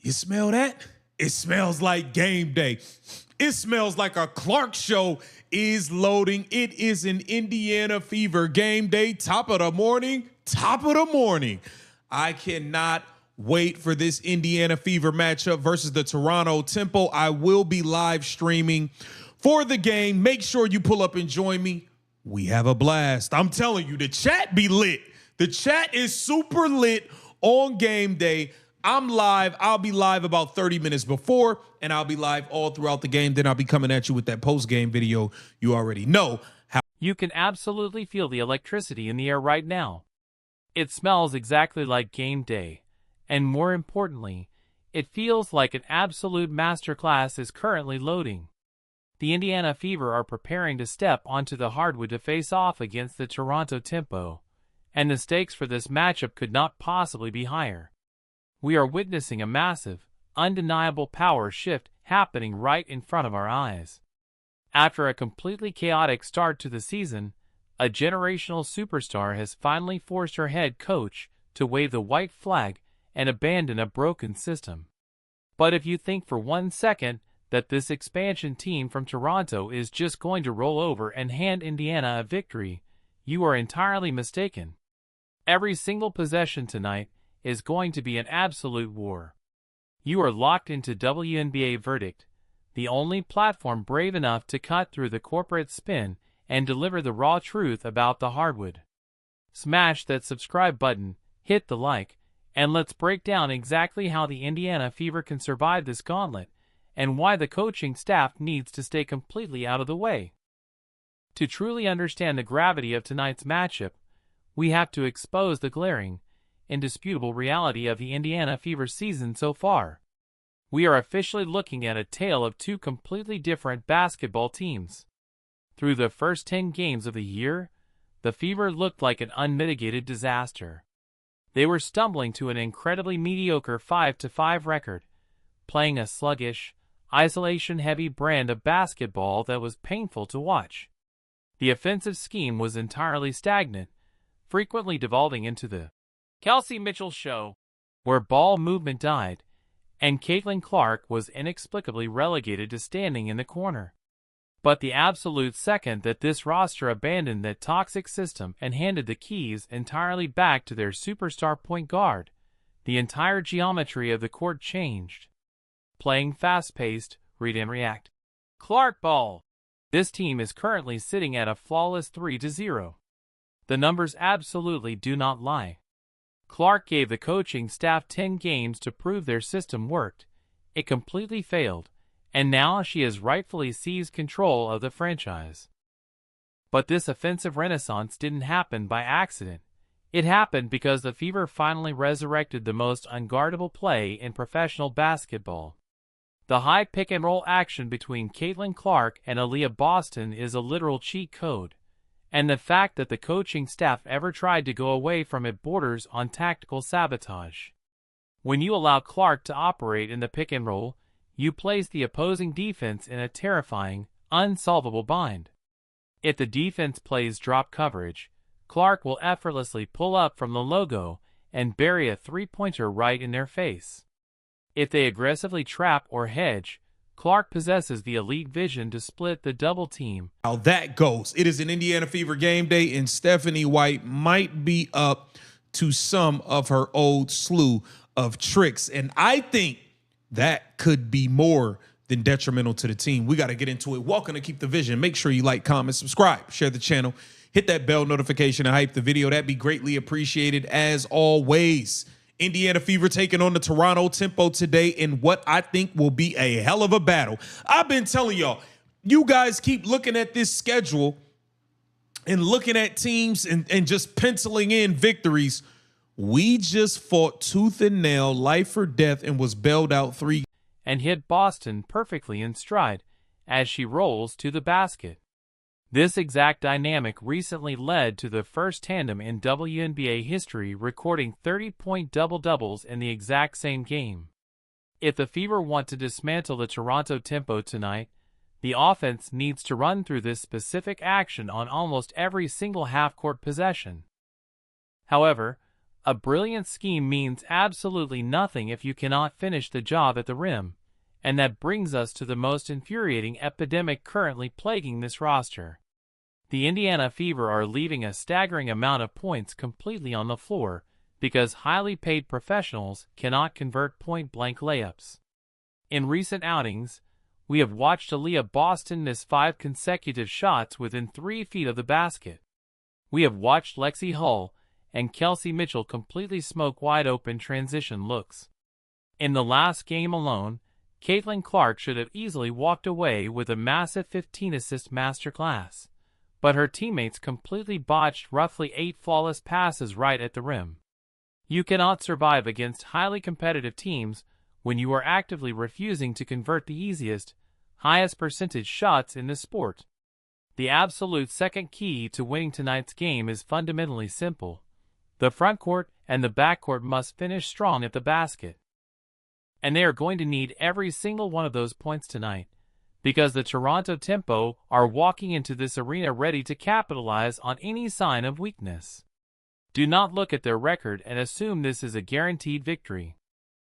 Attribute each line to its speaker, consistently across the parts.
Speaker 1: You smell that? It smells like game day. It smells like a Clark show is loading. It is an Indiana Fever game day. Top of the morning. I cannot wait for this Indiana Fever matchup versus the Toronto Tempo. I will be live streaming for the game. Make sure you pull up and join me. We have a blast. I'm telling you, the chat be lit. The chat is super lit on game day. I'm live. I'll be live about 30 minutes before, and I'll be live all throughout the game. Then I'll be coming at you with that post-game video. You already know how.
Speaker 2: You can absolutely feel the electricity in the air right now. It smells exactly like game day, and more importantly, it feels like an absolute masterclass is currently loading. The Indiana Fever are preparing to step onto the hardwood to face off against the Toronto Tempo, and the stakes for this matchup could not possibly be higher. We are witnessing a massive, undeniable power shift happening right in front of our eyes. After a completely chaotic start to the season, a generational superstar has finally forced her head coach to wave the white flag and abandon a broken system. But if you think for 1 second that this expansion team from Toronto is just going to roll over and hand Indiana a victory, you are entirely mistaken. Every single possession tonight is going to be an absolute war. You are locked into WNBA Verdict, the only platform brave enough to cut through the corporate spin and deliver the raw truth about the hardwood. Smash that subscribe button, hit the like, and let's break down exactly how the Indiana Fever can survive this gauntlet, and why the coaching staff needs to stay completely out of the way. To truly understand the gravity of tonight's matchup, we have to expose the glaring, indisputable reality of the Indiana Fever season so far. We are officially looking at a tale of two completely different basketball teams. Through the first 10 games of the year, the Fever looked like an unmitigated disaster. They were stumbling to an incredibly mediocre 5-5 record, playing a sluggish, isolation-heavy brand of basketball that was painful to watch. The offensive scheme was entirely stagnant, frequently devolving into the Kelsey Mitchell show, where ball movement died, and Caitlin Clark was inexplicably relegated to standing in the corner. But the absolute second that this roster abandoned that toxic system and handed the keys entirely back to their superstar point guard, the entire geometry of the court changed. Playing fast-paced, read and react. Clark ball. This team is currently sitting at a flawless 3-0. The numbers absolutely do not lie. Clark gave the coaching staff 10 games to prove their system worked. It completely failed, and now she has rightfully seized control of the franchise. But this offensive renaissance didn't happen by accident. It happened because the Fever finally resurrected the most unguardable play in professional basketball. The high pick-and-roll action between Caitlin Clark and Aaliyah Boston is a literal cheat code, and the fact that the coaching staff ever tried to go away from it borders on tactical sabotage. When you allow Clark to operate in the pick-and-roll, you place the opposing defense in a terrifying, unsolvable bind. If the defense plays drop coverage, Clark will effortlessly pull up from the logo and bury a three-pointer right in their face. If they aggressively trap or hedge, Clark possesses the elite vision to split the double team.
Speaker 1: How that goes. It is an Indiana Fever game day, and Stephanie White might be up to some of her old slew of tricks. And I think that could be more than detrimental to the team. We got to get into it. Welcome to Keep the Vision. Make sure you like, comment, subscribe, share the channel, hit that bell notification and hype the video. That'd be greatly appreciated as always. Indiana Fever taking on the Toronto Tempo today in what I think will be a hell of a battle. I've been telling y'all, you guys keep looking at this schedule and looking at teams and just penciling in victories. We just fought tooth and nail, life or death, and was bailed out 3
Speaker 2: and hit Boston perfectly in stride as she rolls to the basket. This exact dynamic recently led to the first tandem in WNBA history recording 30-point double-doubles in the exact same game. If the Fever want to dismantle the Toronto Tempo tonight, the offense needs to run through this specific action on almost every single half-court possession. However, A brilliant scheme means absolutely nothing if you cannot finish the job at the rim, and that brings us to the most infuriating epidemic currently plaguing this roster. The Indiana Fever are leaving a staggering amount of points completely on the floor because highly paid professionals cannot convert point-blank layups. In recent outings, we have watched Aaliyah Boston miss 5 consecutive shots within 3 feet of the basket. We have watched Lexi Hull and Kelsey Mitchell completely smoke wide-open transition looks. In the last game alone, Caitlin Clark should have easily walked away with a massive 15-assist masterclass, but her teammates completely botched roughly 8 flawless passes right at the rim. You cannot survive against highly competitive teams when you are actively refusing to convert the easiest, highest percentage shots in the sport. The absolute second key to winning tonight's game is fundamentally simple. The front court and the back court must finish strong at the basket. And they are going to need every single one of those points tonight, because the Toronto Tempo are walking into this arena ready to capitalize on any sign of weakness. Do not look at their record and assume this is a guaranteed victory.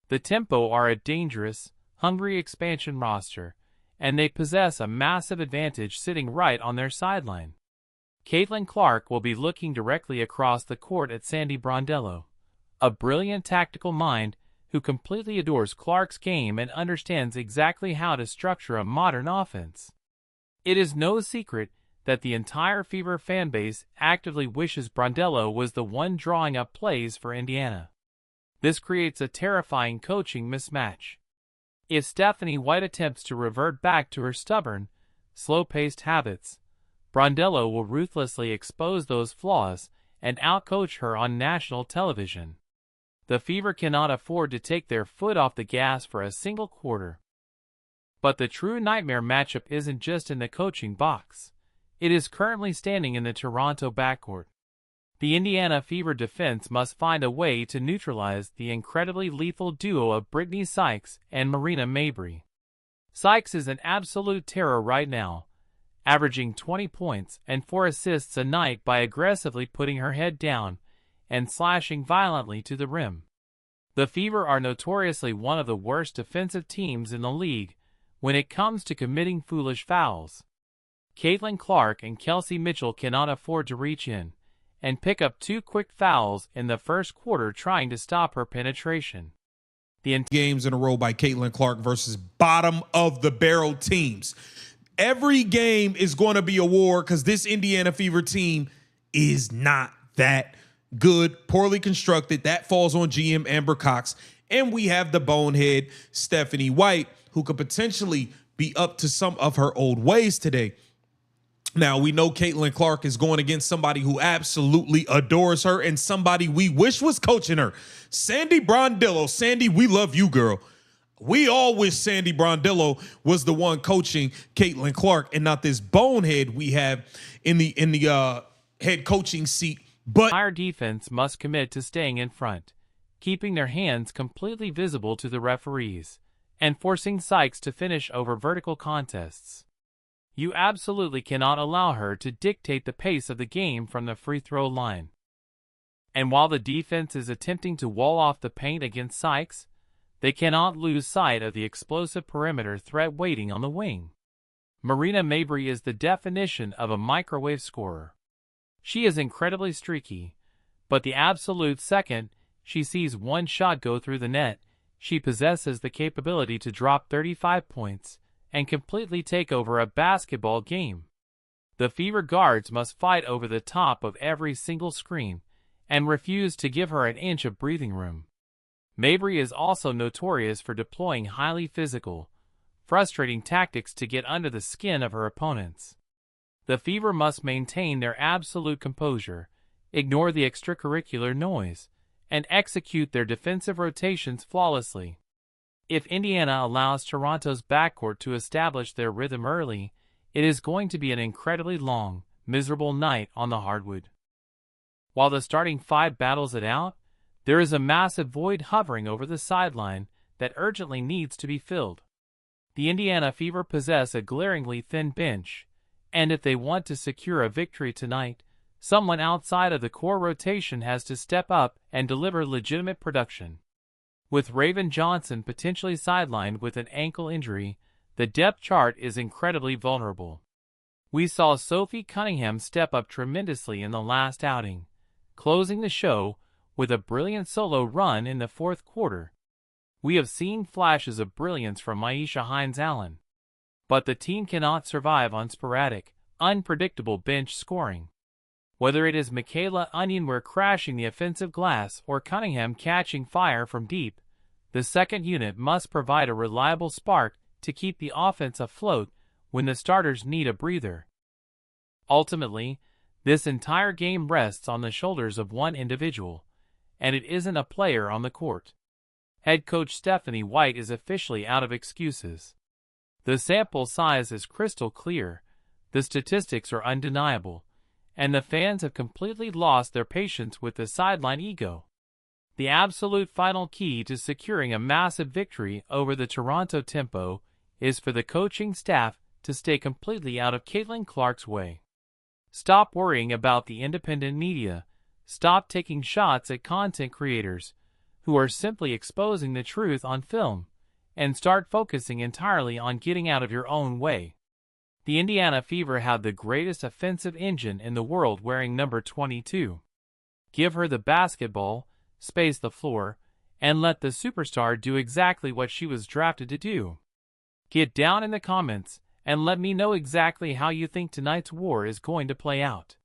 Speaker 2: The Tempo are a dangerous, hungry expansion roster, and they possess a massive advantage sitting right on their sideline. Caitlin Clark will be looking directly across the court at Sandy Brondello, a brilliant tactical mind who completely adores Clark's game and understands exactly how to structure a modern offense. It is no secret that the entire Fever fanbase actively wishes Brondello was the one drawing up plays for Indiana. This creates a terrifying coaching mismatch. If Stephanie White attempts to revert back to her stubborn, slow-paced habits, Brondello will ruthlessly expose those flaws and outcoach her on national television. The Fever cannot afford to take their foot off the gas for a single quarter. But the true nightmare matchup isn't just in the coaching box. It is currently standing in the Toronto backcourt. The Indiana Fever defense must find a way to neutralize the incredibly lethal duo of Brittany Sykes and Marina Mabrey. Sykes is an absolute terror right now, averaging 20 points and 4 assists a night by aggressively putting her head down and slashing violently to the rim. The Fever are notoriously one of the worst defensive teams in the league when it comes to committing foolish fouls. Caitlin Clark and Kelsey Mitchell cannot afford to reach in and pick up 2 quick fouls in the first quarter trying to stop her penetration.
Speaker 1: Games in a row by Caitlin Clark versus bottom-of-the-barrel teams. Every game is going to be a war because this Indiana Fever team is not that good, poorly constructed. That falls on GM Amber Cox. And we have the bonehead Stephanie White, who could potentially be up to some of her old ways today. Now, we know Caitlin Clark is going against somebody who absolutely adores her and somebody we wish was coaching her. Sandy Brondello. Sandy, we love you, girl. We all wish Sandy Brondello was the one coaching Caitlin Clark and not this bonehead we have in the head coaching seat. But
Speaker 2: our defense must commit to staying in front, keeping their hands completely visible to the referees, and forcing Sykes to finish over vertical contests. You absolutely cannot allow her to dictate the pace of the game from the free throw line. And while the defense is attempting to wall off the paint against Sykes, they cannot lose sight of the explosive perimeter threat waiting on the wing. Marina Mabrey is the definition of a microwave scorer. She is incredibly streaky, but the absolute second she sees one shot go through the net, she possesses the capability to drop 35 points and completely take over a basketball game. The Fever guards must fight over the top of every single screen and refuse to give her an inch of breathing room. Mabrey is also notorious for deploying highly physical, frustrating tactics to get under the skin of her opponents. The Fever must maintain their absolute composure, ignore the extracurricular noise, and execute their defensive rotations flawlessly. If Indiana allows Toronto's backcourt to establish their rhythm early, it is going to be an incredibly long, miserable night on the hardwood. While the starting 5 battles it out, there is a massive void hovering over the sideline that urgently needs to be filled. The Indiana Fever possess a glaringly thin bench, and if they want to secure a victory tonight, someone outside of the core rotation has to step up and deliver legitimate production. With Raven Johnson potentially sidelined with an ankle injury, the depth chart is incredibly vulnerable. We saw Sophie Cunningham step up tremendously in the last outing, closing the show with a brilliant solo run in the fourth quarter. We have seen flashes of brilliance from Myisha Hines-Allen, but the team cannot survive on sporadic, unpredictable bench scoring. Whether it is Michaela Onyenwere crashing the offensive glass or Cunningham catching fire from deep, the second unit must provide a reliable spark to keep the offense afloat when the starters need a breather. Ultimately, this entire game rests on the shoulders of one individual, and it isn't a player on the court. Head coach Stephanie White is officially out of excuses. The sample size is crystal clear, the statistics are undeniable, and the fans have completely lost their patience with the sideline ego. The absolute final key to securing a massive victory over the Toronto Tempo is for the coaching staff to stay completely out of Caitlin Clark's way. Stop worrying about the independent media, stop taking shots at content creators who are simply exposing the truth on film, and start focusing entirely on getting out of your own way. The Indiana Fever have the greatest offensive engine in the world wearing number 22. Give her the basketball, space the floor, and let the superstar do exactly what she was drafted to do. Get down in the comments and let me know exactly how you think tonight's war is going to play out.